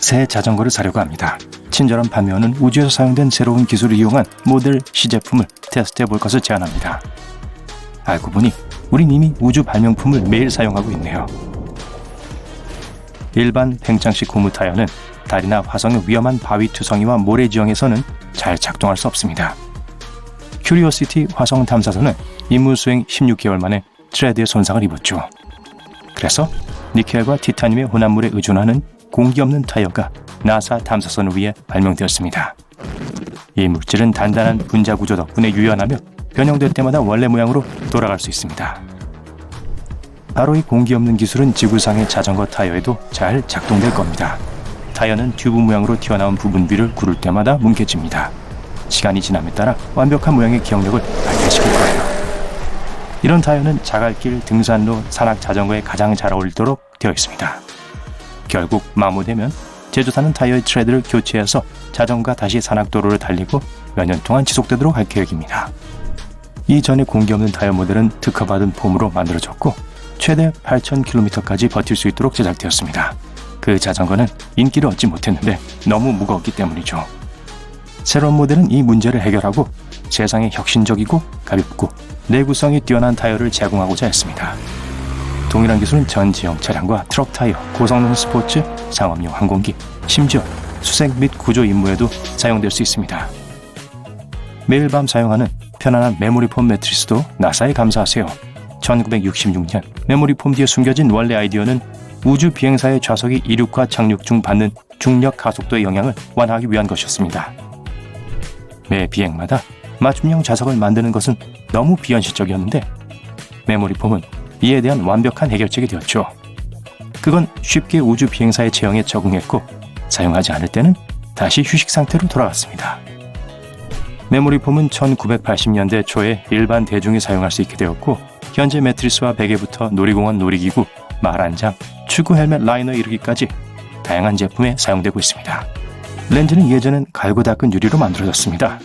새 자전거를 사려고 합니다. 친절한 파미어는 우주에서 사용된 새로운 기술을 이용한 모델 시제품을 테스트해 볼 것을 제안합니다. 알고 보니 우린 이미 우주 발명품을 매일 사용하고 있네요. 일반 팽창식 고무 타이어는 달이나 화성의 위험한 바위 투성이와 모래 지형에서는 잘 작동할 수 없습니다. 큐리오시티 화성 탐사선은 임무 수행 16개월 만에 트레드에 손상을 입었죠. 그래서 니켈과 티타늄의 혼합물에 의존하는 공기 없는 타이어가 나사 탐사선을 위해 발명되었습니다. 이 물질은 단단한 분자 구조 덕분에 유연하며 변형될 때마다 원래 모양으로 돌아갈 수 있습니다. 바로 이 공기 없는 기술은 지구상의 자전거 타이어에도 잘 작동될 겁니다. 타이어는 튜브 모양으로 튀어나온 부분 위를 구를 때마다 뭉개집니다. 시간이 지남에 따라 완벽한 모양의 기억력을 발휘시킬 거예요. 이런 타이어는 자갈길, 등산로, 산악 자전거에 가장 잘 어울리도록 되어 있습니다. 결국 마모되면 제조사는 타이어의 트레드를 교체해서 자전거가 다시 산악도로를 달리고 몇 년 동안 지속되도록 할 계획입니다. 이전에 공기 없는 타이어 모델은 특허받은 폼으로 만들어졌고 최대 8,000km까지 버틸 수 있도록 제작되었습니다. 그 자전거는 인기를 얻지 못했는데 너무 무거웠기 때문이죠. 새로운 모델은 이 문제를 해결하고 세상에 혁신적이고 가볍고 내구성이 뛰어난 타이어를 제공하고자 했습니다. 동일한 기술은 전 지형 차량과 트럭 타이어, 고성능 스포츠, 상업용 항공기, 심지어 수색 및 구조 임무에도 사용될 수 있습니다. 매일 밤 사용하는 편안한 메모리 폼 매트리스도 나사에 감사하세요. 1966년 메모리 폼 뒤에 숨겨진 원래 아이디어는 우주 비행사의 좌석이 이륙과 착륙 중 받는 중력 가속도의 영향을 완화하기 위한 것이었습니다. 매 비행마다 맞춤형 좌석을 만드는 것은 너무 비현실적이었는데 메모리 폼은 이에 대한 완벽한 해결책이 되었죠. 그건 쉽게 우주 비행사의 체형에 적응했고 사용하지 않을 때는 다시 휴식 상태로 돌아갔습니다. 메모리 폼은 1980년대 초에 일반 대중이 사용할 수 있게 되었고 현재 매트리스와 베개부터 놀이공원 놀이기구, 말한장, 축구 헬멧 라이너 이르기까지 다양한 제품에 사용되고 있습니다. 렌즈는 예전엔 갈고 닦은 유리로 만들어졌습니다.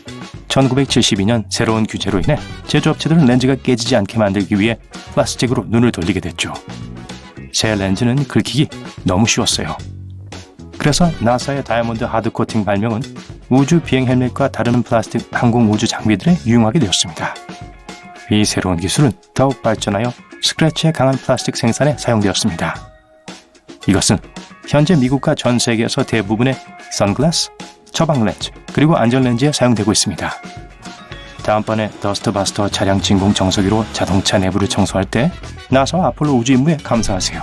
1972년 새로운 규제로 인해 제조업체들은 렌즈가 깨지지 않게 만들기 위해 플라스틱으로 눈을 돌리게 됐죠. 새 렌즈는 긁히기 너무 쉬웠어요. 그래서 나사의 다이아몬드 하드 코팅 발명은 우주 비행 헬멧과 다른 플라스틱 항공 우주 장비들에 유용하게 되었습니다. 이 새로운 기술은 더욱 발전하여 스크래치에 강한 플라스틱 생산에 사용되었습니다. 이것은 현재 미국과 전 세계에서 대부분의 선글라스, 처방 렌즈, 그리고 안전 렌즈에 사용되고 있습니다. 다음번에 더스트바스터 차량 진공 청소기로 자동차 내부를 청소할 때 나사와 아폴로 우주 임무에 감사하세요.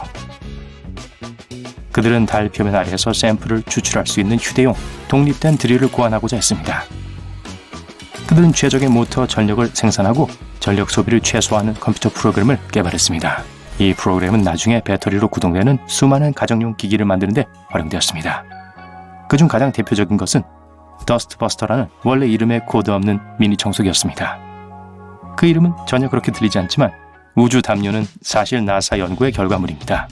그들은 달 표면 아래에서 샘플을 추출할 수 있는 휴대용 독립된 드릴을 고안하고자 했습니다. 그들은 최적의 모터 전력을 생산하고 전력 소비를 최소화하는 컴퓨터 프로그램을 개발했습니다. 이 프로그램은 나중에 배터리로 구동되는 수많은 가정용 기기를 만드는 데 활용되었습니다. 그중 가장 대표적인 것은 더스트버스터라는 원래 이름에 코드 없는 미니 청소기였습니다. 그 이름은 전혀 그렇게 들리지 않지만 우주 담요는 사실 나사 연구의 결과물입니다.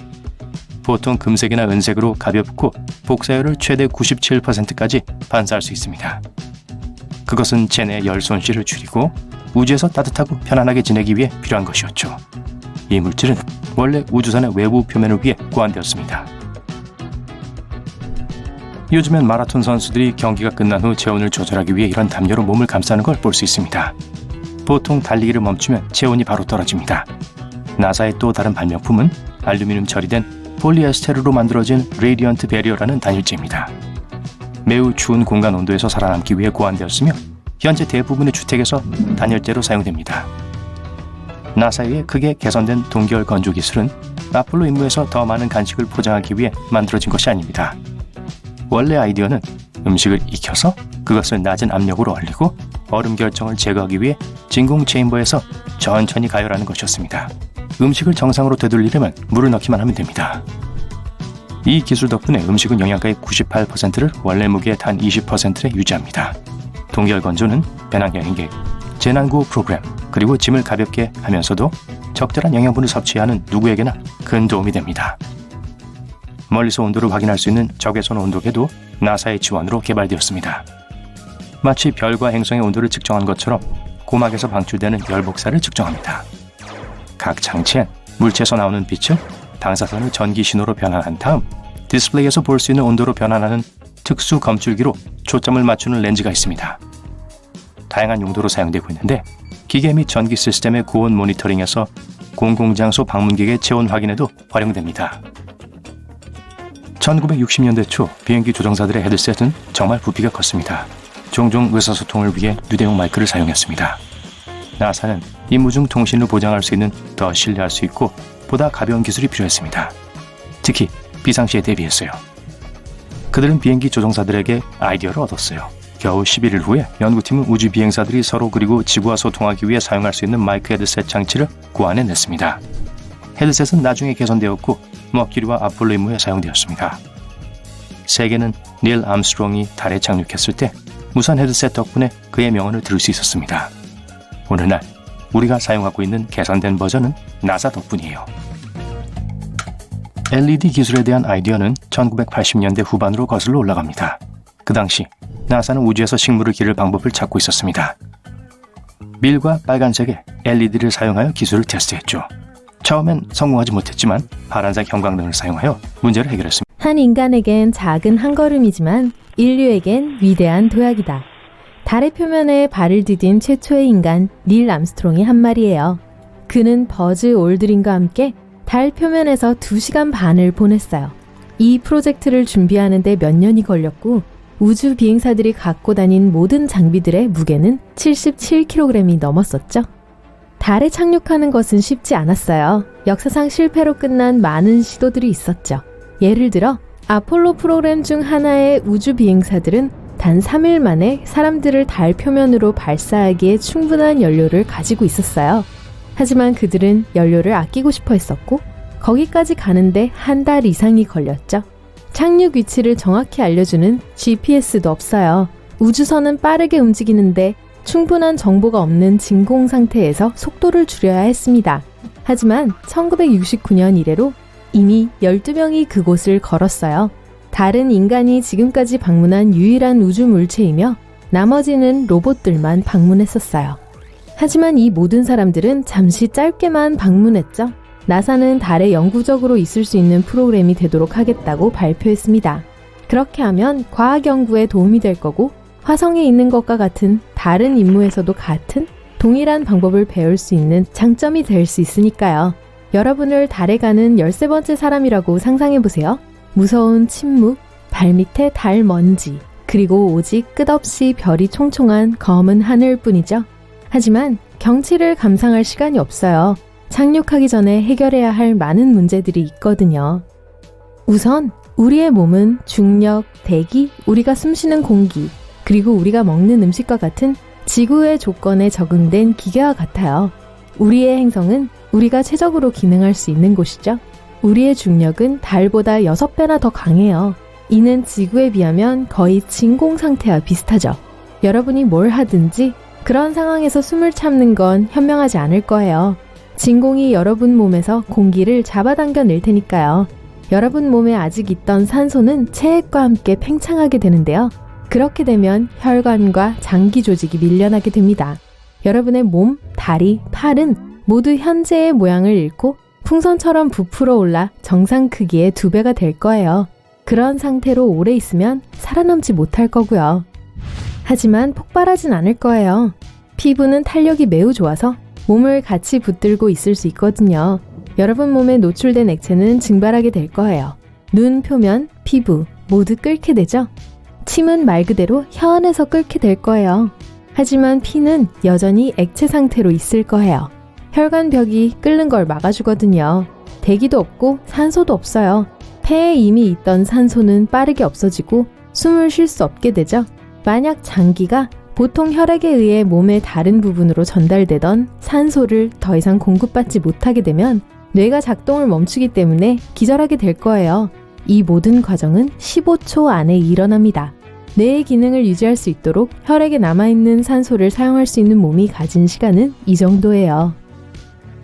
보통 금색이나 은색으로 가볍고 복사율을 최대 97%까지 반사할 수 있습니다. 그것은 체내의 열 손실을 줄이고 우주에서 따뜻하고 편안하게 지내기 위해 필요한 것이었죠. 이 물질은 원래 우주선의 외부 표면을 위해 고안되었습니다. 요즘엔 마라톤 선수들이 경기가 끝난 후 체온을 조절하기 위해 이런 담요로 몸을 감싸는 걸 볼 수 있습니다. 보통 달리기를 멈추면 체온이 바로 떨어집니다. 나사의 또 다른 발명품은 알루미늄 처리된 폴리에스테르로 만들어진 레디언트 베리어라는 단일재입니다. 매우 추운 공간 온도에서 살아남기 위해 고안되었으며 현재 대부분의 주택에서 단열재로 사용됩니다. 나사에 크게 개선된 동결 건조 기술은 아폴로 임무에서 더 많은 간식을 포장하기 위해 만들어진 것이 아닙니다. 원래 아이디어는 음식을 익혀서 그것을 낮은 압력으로 얼리고 얼음 결정을 제거하기 위해 진공 체인버에서 천천히 가열하는 것이었습니다. 음식을 정상으로 되돌리려면 물을 넣기만 하면 됩니다. 이 기술 덕분에 음식은 영양가의 98%를 원래 무게의 단 20%에 유지합니다. 동결 건조는 배낭 여행 계획, 재난구호 프로그램, 그리고 짐을 가볍게 하면서도 적절한 영양분을 섭취하는 누구에게나 큰 도움이 됩니다. 멀리서 온도를 확인할 수 있는 적외선 온도계도 나사의 지원으로 개발되었습니다. 마치 별과 행성의 온도를 측정한 것처럼 고막에서 방출되는 열 복사를 측정합니다. 각 장치엔 물체에서 나오는 빛을 방사선을 전기 신호로 변환한 다음 디스플레이에서 볼 수 있는 온도로 변환하는 특수 검출기로 초점을 맞추는 렌즈가 있습니다. 다양한 용도로 사용되고 있는데 기계 및 전기 시스템의 고온 모니터링에서 공공장소 방문객의 체온 확인에도 활용됩니다. 1960년대 초 비행기 조종사들의 헤드셋은 정말 부피가 컸습니다. 종종 의사소통을 위해 휴대용 마이크를 사용했습니다. 나사는 임무 중 통신을 보장할 수 있는 더 신뢰할 수 있고 보다 가벼운 기술이 필요했습니다. 특히 비상시에 대비했어요. 그들은 비행기 조종사들에게 아이디어를 얻었어요. 겨우 11일 후에 연구팀은 우주 비행사들이 서로 그리고 지구와 소통하기 위해 사용할 수 있는 마이크 헤드셋 장치를 고안해냈습니다. 헤드셋은 나중에 개선되었고 머큐리와 아폴로 임무에 사용되었습니다. 세계는 닐 암스트롱이 달에 착륙했을 때 무선 헤드셋 덕분에 그의 명언을 들을 수 있었습니다. 오늘날 우리가 사용하고 있는 개선된 버전은 나사 덕분이에요. LED 기술에 대한 아이디어는 1980년대 후반으로 거슬러 올라갑니다. 그 당시 나사는 우주에서 식물을 기를 방법을 찾고 있었습니다. 밀과 빨간색의 LED를 사용하여 기술을 테스트했죠. 처음엔 성공하지 못했지만 파란색 형광등을 사용하여 문제를 해결했습니다. 한 인간에겐 작은 한 걸음이지만 인류에겐 위대한 도약이다. 달의 표면에 발을 디딘 최초의 인간 닐 암스트롱이 한 말이에요. 그는 버즈 올드린과 함께 달 표면에서 2시간 반을 보냈어요. 이 프로젝트를 준비하는 데 몇 년이 걸렸고 우주 비행사들이 갖고 다닌 모든 장비들의 무게는 77kg이 넘었었죠. 달에 착륙하는 것은 쉽지 않았어요. 역사상 실패로 끝난 많은 시도들이 있었죠. 예를 들어 아폴로 프로그램 중 하나의 우주 비행사들은 단 3일 만에 사람들을 달 표면으로 발사하기에 충분한 연료를 가지고 있었어요. 하지만 그들은 연료를 아끼고 싶어 했었고 거기까지 가는데 한 달 이상이 걸렸죠. 착륙 위치를 정확히 알려주는 GPS도 없어요. 우주선은 빠르게 움직이는데 충분한 정보가 없는 진공 상태에서 속도를 줄여야 했습니다. 하지만 1969년 이래로 이미 12명이 그곳을 걸었어요. 달은 인간이 지금까지 방문한 유일한 우주 물체이며 나머지는 로봇들만 방문했었어요. 하지만 이 모든 사람들은 잠시 짧게만 방문했죠. 나사는 달에 영구적으로 있을 수 있는 프로그램이 되도록 하겠다고 발표했습니다. 그렇게 하면 과학 연구에 도움이 될 거고 화성에 있는 것과 같은 다른 임무에서도 같은 동일한 방법을 배울 수 있는 장점이 될 수 있으니까요. 여러분을 달에 가는 13번째 사람이라고 상상해보세요. 무서운 침묵, 발밑에 달 먼지, 그리고 오직 끝없이 별이 총총한 검은 하늘뿐이죠. 하지만 경치를 감상할 시간이 없어요. 착륙하기 전에 해결해야 할 많은 문제들이 있거든요. 우선 우리의 몸은 중력, 대기, 우리가 숨쉬는 공기, 그리고 우리가 먹는 음식과 같은 지구의 조건에 적응된 기계와 같아요. 우리의 행성은 우리가 최적으로 기능할 수 있는 곳이죠. 우리의 중력은 달보다 6배나 더 강해요. 이는 지구에 비하면 거의 진공 상태와 비슷하죠. 여러분이 뭘 하든지 그런 상황에서 숨을 참는 건 현명하지 않을 거예요. 진공이 여러분 몸에서 공기를 잡아당겨 낼 테니까요. 여러분 몸에 아직 있던 산소는 체액과 함께 팽창하게 되는데요. 그렇게 되면 혈관과 장기 조직이 밀려나게 됩니다. 여러분의 몸, 다리, 팔은 모두 현재의 모양을 잃고 풍선처럼 부풀어 올라 정상 크기의 2배가 될 거예요. 그런 상태로 오래 있으면 살아남지 못할 거고요. 하지만 폭발하진 않을 거예요. 피부는 탄력이 매우 좋아서 몸을 같이 붙들고 있을 수 있거든요. 여러분 몸에 노출된 액체는 증발하게 될 거예요. 눈 표면, 피부 모두 끓게 되죠. 침은 말 그대로 혀 안에서 끓게 될 거예요. 하지만 피는 여전히 액체 상태로 있을 거예요. 혈관벽이 끓는 걸 막아주거든요. 대기도 없고 산소도 없어요. 폐에 이미 있던 산소는 빠르게 없어지고 숨을 쉴 수 없게 되죠. 만약 장기가 보통 혈액에 의해 몸의 다른 부분으로 전달되던 산소를 더 이상 공급받지 못하게 되면 뇌가 작동을 멈추기 때문에 기절하게 될 거예요. 이 모든 과정은 15초 안에 일어납니다. 뇌의 기능을 유지할 수 있도록 혈액에 남아있는 산소를 사용할 수 있는 몸이 가진 시간은 이 정도예요.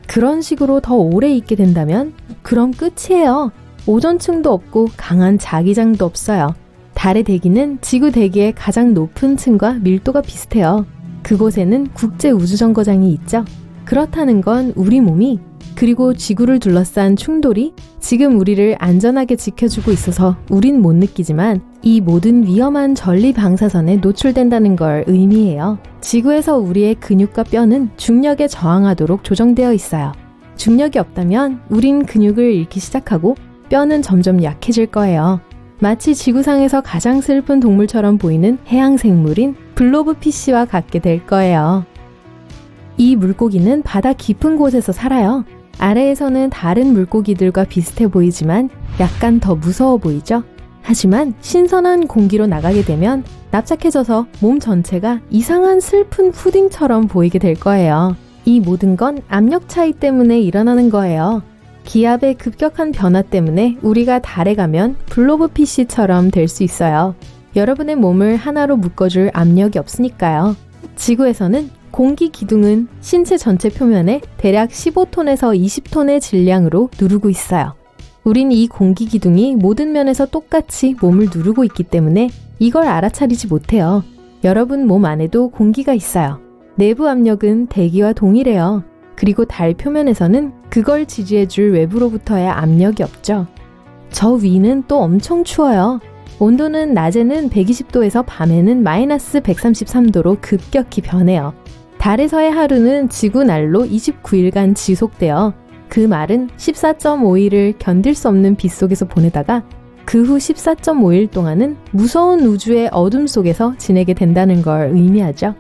그런 식으로 더 오래 있게 된다면 그럼 끝이에요. 오존층도 없고 강한 자기장도 없어요. 달의 대기는 지구 대기의 가장 높은 층과 밀도가 비슷해요. 그곳에는 국제우주정거장이 있죠. 그렇다는 건 우리 몸이 그리고 지구를 둘러싼 충돌이 지금 우리를 안전하게 지켜주고 있어서 우린 못 느끼지만 이 모든 위험한 전리 방사선에 노출된다는 걸 의미해요. 지구에서 우리의 근육과 뼈는 중력에 저항하도록 조정되어 있어요. 중력이 없다면 우린 근육을 잃기 시작하고 뼈는 점점 약해질 거예요. 마치 지구상에서 가장 슬픈 동물처럼 보이는 해양 생물인 블로브피쉬와 같게 될 거예요. 이 물고기는 바다 깊은 곳에서 살아요. 아래에서는 다른 물고기들과 비슷해 보이지만 약간 더 무서워 보이죠? 하지만 신선한 공기로 나가게 되면 납작해져서 몸 전체가 이상한 슬픈 푸딩처럼 보이게 될 거예요. 이 모든 건 압력 차이 때문에 일어나는 거예요. 기압의 급격한 변화 때문에 우리가 달에 가면 블로브피쉬처럼 될 수 있어요. 여러분의 몸을 하나로 묶어줄 압력이 없으니까요. 지구에서는 공기 기둥은 신체 전체 표면에 대략 15톤에서 20톤의 질량으로 누르고 있어요. 우린 이 공기 기둥이 모든 면에서 똑같이 몸을 누르고 있기 때문에 이걸 알아차리지 못해요. 여러분 몸 안에도 공기가 있어요. 내부 압력은 대기와 동일해요. 그리고 달 표면에서는 그걸 지지해줄 외부로부터의 압력이 없죠. 저 위는 또 엄청 추워요. 온도는 낮에는 120도에서 밤에는 마이너스 133도로 급격히 변해요. 달에서의 하루는 지구 날로 29일간 지속되어 그 말은 14.5일을 견딜 수 없는 빛 속에서 보내다가 그 후 14.5일 동안은 무서운 우주의 어둠 속에서 지내게 된다는 걸 의미하죠.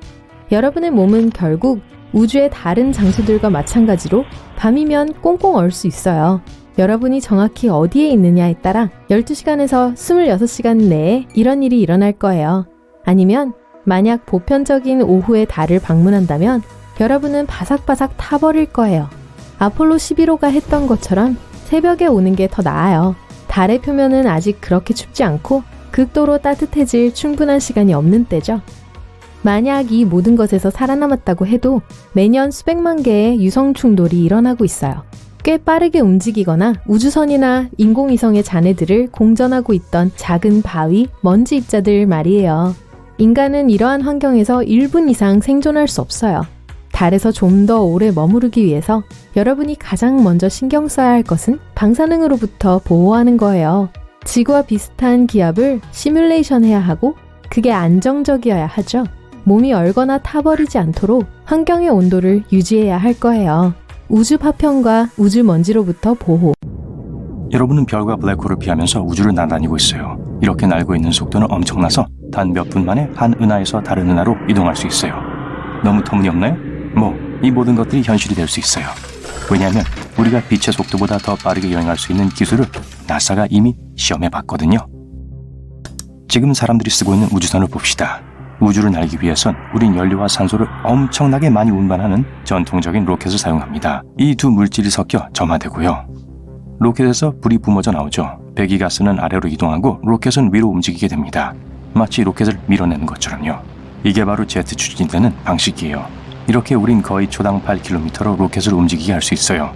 여러분의 몸은 결국 우주의 다른 장소들과 마찬가지로 밤이면 꽁꽁 얼 수 있어요. 여러분이 정확히 어디에 있느냐에 따라 12시간에서 26시간 내에 이런 일이 일어날 거예요. 아니면 만약 보편적인 오후에 달을 방문한다면 여러분은 바삭바삭 타버릴 거예요. 아폴로 11호가 했던 것처럼 새벽에 오는 게 더 나아요. 달의 표면은 아직 그렇게 춥지 않고 극도로 따뜻해질 충분한 시간이 없는 때죠. 만약 이 모든 것에서 살아남았다고 해도 매년 수백만 개의 유성 충돌이 일어나고 있어요. 꽤 빠르게 움직이거나 우주선이나 인공위성의 잔해들을 공전하고 있던 작은 바위, 먼지 입자들 말이에요. 인간은 이러한 환경에서 1분 이상 생존할 수 없어요. 달에서 좀 더 오래 머무르기 위해서 여러분이 가장 먼저 신경 써야 할 것은 방사능으로부터 보호하는 거예요. 지구와 비슷한 기압을 시뮬레이션 해야 하고 그게 안정적이어야 하죠. 몸이 얼거나 타버리지 않도록 환경의 온도를 유지해야 할 거예요. 우주 파편과 우주 먼지로부터 보호. 여러분은 별과 블랙홀을 피하면서 우주를 날아다니고 있어요. 이렇게 날고 있는 속도는 엄청나서 단 몇 분 만에 한 은하에서 다른 은하로 이동할 수 있어요. 너무 터무니없나요? 이 모든 것들이 현실이 될 수 있어요. 왜냐하면 우리가 빛의 속도보다 더 빠르게 여행할 수 있는 기술을 나사가 이미 시험해 봤거든요. 지금 사람들이 쓰고 있는 우주선을 봅시다. 우주를 날기 위해선 우린 연료와 산소를 엄청나게 많이 운반하는 전통적인 로켓을 사용합니다. 이 두 물질이 섞여 점화되고요. 로켓에서 불이 뿜어져 나오죠. 배기가스는 아래로 이동하고 로켓은 위로 움직이게 됩니다. 마치 로켓을 밀어내는 것처럼요. 이게 바로 제트 추진이 되는 방식이에요. 이렇게 우린 거의 초당 8km로 로켓을 움직이게 할 수 있어요.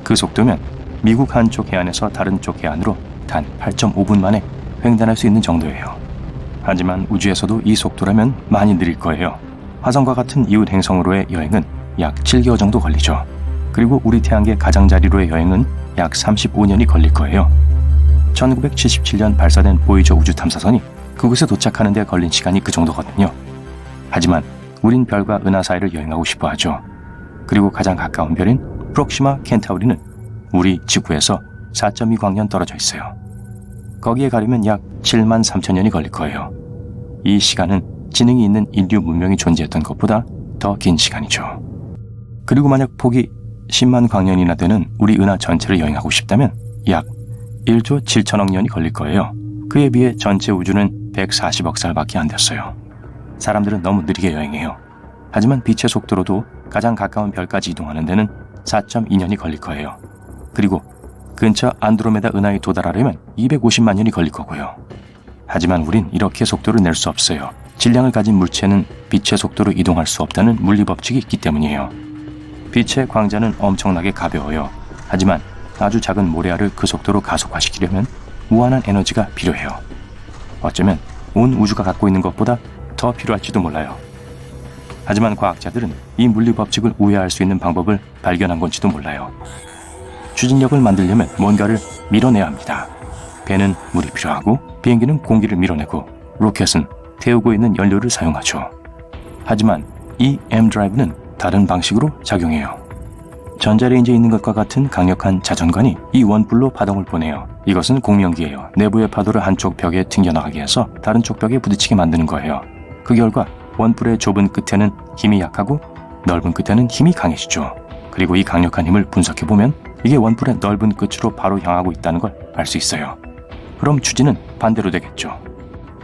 그 속도면 미국 한쪽 해안에서 다른 쪽 해안으로 단 8.5분 만에 횡단할 수 있는 정도예요. 하지만 우주에서도 이 속도라면 많이 느릴 거예요. 화성과 같은 이웃 행성으로의 여행은 약 7개월 정도 걸리죠. 그리고 우리 태양계 가장자리로의 여행은 약 35년이 걸릴 거예요. 1977년 발사된 보이저 우주 탐사선이 그곳에 도착하는 데 걸린 시간이 그 정도거든요. 하지만 우린 별과 은하 사이를 여행하고 싶어 하죠. 그리고 가장 가까운 별인 프록시마 켄타우리는 우리 지구에서 4.2광년 떨어져 있어요. 거기에 가려면 약 7만 3천 년이 걸릴 거예요. 이 시간은 지능이 있는 인류 문명이 존재했던 것보다 더 긴 시간이죠. 그리고 만약 폭이 10만 광년이나 되는 우리 은하 전체를 여행하고 싶다면 약 1조 7천억 년이 걸릴 거예요. 그에 비해 전체 우주는 140억 살밖에 안 됐어요. 사람들은 너무 느리게 여행해요. 하지만 빛의 속도로도 가장 가까운 별까지 이동하는 데는 4.2년이 걸릴 거예요. 그리고 근처 안드로메다 은하에 도달하려면 250만 년이 걸릴 거고요. 하지만 우린 이렇게 속도를 낼 수 없어요. 질량을 가진 물체는 빛의 속도로 이동할 수 없다는 물리법칙이 있기 때문이에요. 빛의 광자는 엄청나게 가벼워요. 하지만 아주 작은 모래알을 그 속도로 가속화시키려면 무한한 에너지가 필요해요. 어쩌면 온 우주가 갖고 있는 것보다 더 필요할지도 몰라요. 하지만 과학자들은 이 물리법칙을 우회할 수 있는 방법을 발견한 건지도 몰라요. 추진력을 만들려면 뭔가를 밀어내야 합니다. 배는 물이 필요하고 비행기는 공기를 밀어내고 로켓은 태우고 있는 연료를 사용하죠. 하지만 이 M 드라이브는 다른 방식으로 작용해요. 전자레인지에 있는 것과 같은 강력한 자전관이 이 원뿔로 파동을 보내요. 이것은 공명기예요. 내부의 파도를 한쪽 벽에 튕겨나가게 해서 다른 쪽 벽에 부딪히게 만드는 거예요. 그 결과 원뿔의 좁은 끝에는 힘이 약하고 넓은 끝에는 힘이 강해지죠. 그리고 이 강력한 힘을 분석해보면 이게 원뿔의 넓은 끝으로 바로 향하고 있다는 걸 알 수 있어요. 그럼 추진은 반대로 되겠죠.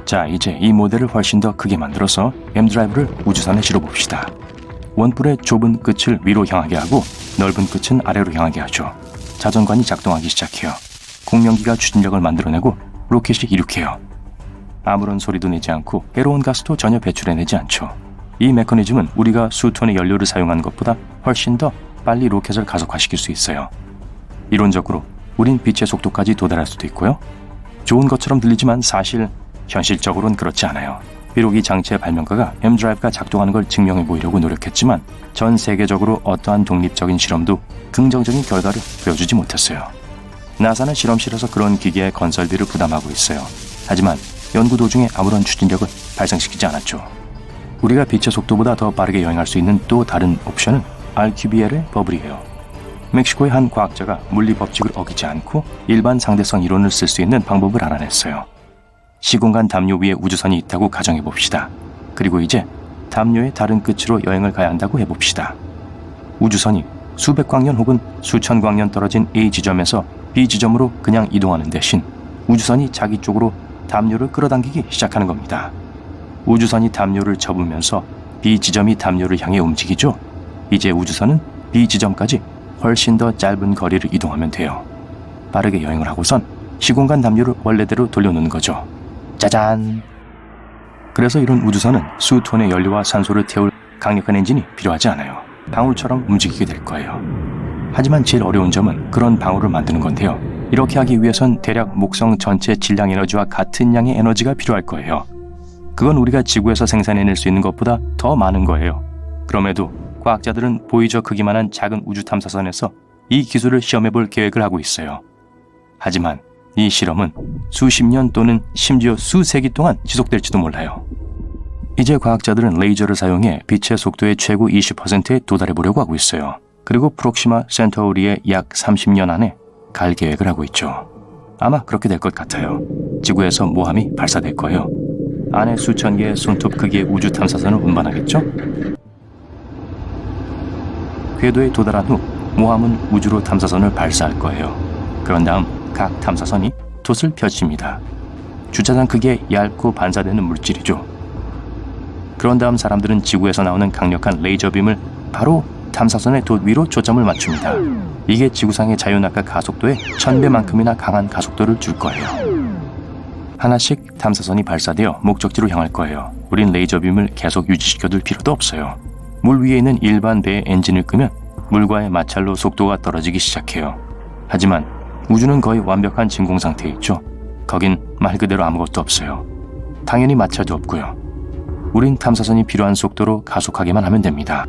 자, 이제 이 모델을 훨씬 더 크게 만들어서 M 드라이브를 우주선에 실어봅시다. 원뿔의 좁은 끝을 위로 향하게 하고 넓은 끝은 아래로 향하게 하죠. 자전관이 작동하기 시작해요. 공명기가 추진력을 만들어내고 로켓이 이륙해요. 아무런 소리도 내지 않고 해로운 가스도 전혀 배출해내지 않죠. 이 메커니즘은 우리가 수톤의 연료를 사용한 것보다 훨씬 더 빨리 로켓을 가속화시킬 수 있어요. 이론적으로 우린 빛의 속도까지 도달할 수도 있고요. 좋은 것처럼 들리지만 사실 현실적으로는 그렇지 않아요. 비록 이 장치의 발명가가 M 드라이브가 작동하는 걸 증명해 보이려고 노력했지만 전 세계적으로 어떠한 독립적인 실험도 긍정적인 결과를 보여주지 못했어요. 나사는 실험실에서 그런 기계의 건설비를 부담하고 있어요. 하지만 연구 도중에 아무런 추진력을 발생시키지 않았죠. 우리가 빛의 속도보다 더 빠르게 여행할 수 있는 또 다른 옵션은 RQBL의 버블이에요. 멕시코의 한 과학자가 물리 법칙을 어기지 않고 일반 상대성 이론을 쓸 수 있는 방법을 알아냈어요. 시공간 담요 위에 우주선이 있다고 가정해 봅시다. 그리고 이제 담요의 다른 끝으로 여행을 가야 한다고 해봅시다. 우주선이 수백 광년 혹은 수천 광년 떨어진 A 지점에서 B 지점으로 그냥 이동하는 대신 우주선이 자기 쪽으로 담요를 끌어당기기 시작하는 겁니다. 우주선이 담요를 접으면서 B 지점이 담요를 향해 움직이죠. 이제 우주선은 B 지점까지 훨씬 더 짧은 거리를 이동하면 돼요. 빠르게 여행을 하고선 시공간 담요를 원래대로 돌려놓는 거죠. 짜잔! 그래서 이런 우주선은 수톤의 연료와 산소를 태울 강력한 엔진이 필요하지 않아요. 방울처럼 움직이게 될 거예요. 하지만 제일 어려운 점은 그런 방울을 만드는 건데요. 이렇게 하기 위해선 대략 목성 전체 질량 에너지와 같은 양의 에너지가 필요할 거예요. 그건 우리가 지구에서 생산해낼 수 있는 것보다 더 많은 거예요. 그럼에도 과학자들은 보이저 크기만한 작은 우주 탐사선에서 이 기술을 시험해볼 계획을 하고 있어요. 하지만 이 실험은 수십 년 또는 심지어 수세기 동안 지속될지도 몰라요. 이제 과학자들은 레이저를 사용해 빛의 속도의 최고 20%에 도달해보려고 하고 있어요. 그리고 프록시마 센타우리의 약 30년 안에 갈 계획을 하고 있죠. 아마 그렇게 될 것 같아요. 지구에서 모함이 발사될 거예요. 안에 수천 개의 손톱 크기의 우주 탐사선을 운반하겠죠? 궤도에 도달한 후 모함은 우주로 탐사선을 발사할 거예요. 그런 다음 각 탐사선이 돛을 펼칩니다. 주차장 크기의 얇고 반사되는 물질이죠. 그런 다음 사람들은 지구에서 나오는 강력한 레이저빔을 바로 탐사선의 돛 위로 초점을 맞춥니다. 이게 지구상의 자유낙하 가속도의 1000배만큼이나 강한 가속도를 줄 거예요. 하나씩 탐사선이 발사되어 목적지로 향할 거예요. 우린 레이저빔을 계속 유지시켜둘 필요도 없어요. 물 위에 있는 일반 배의 엔진을 끄면 물과의 마찰로 속도가 떨어지기 시작해요. 하지만 우주는 거의 완벽한 진공 상태에 있죠. 거긴 말 그대로 아무것도 없어요. 당연히 마찰도 없고요. 우린 탐사선이 필요한 속도로 가속하기만 하면 됩니다.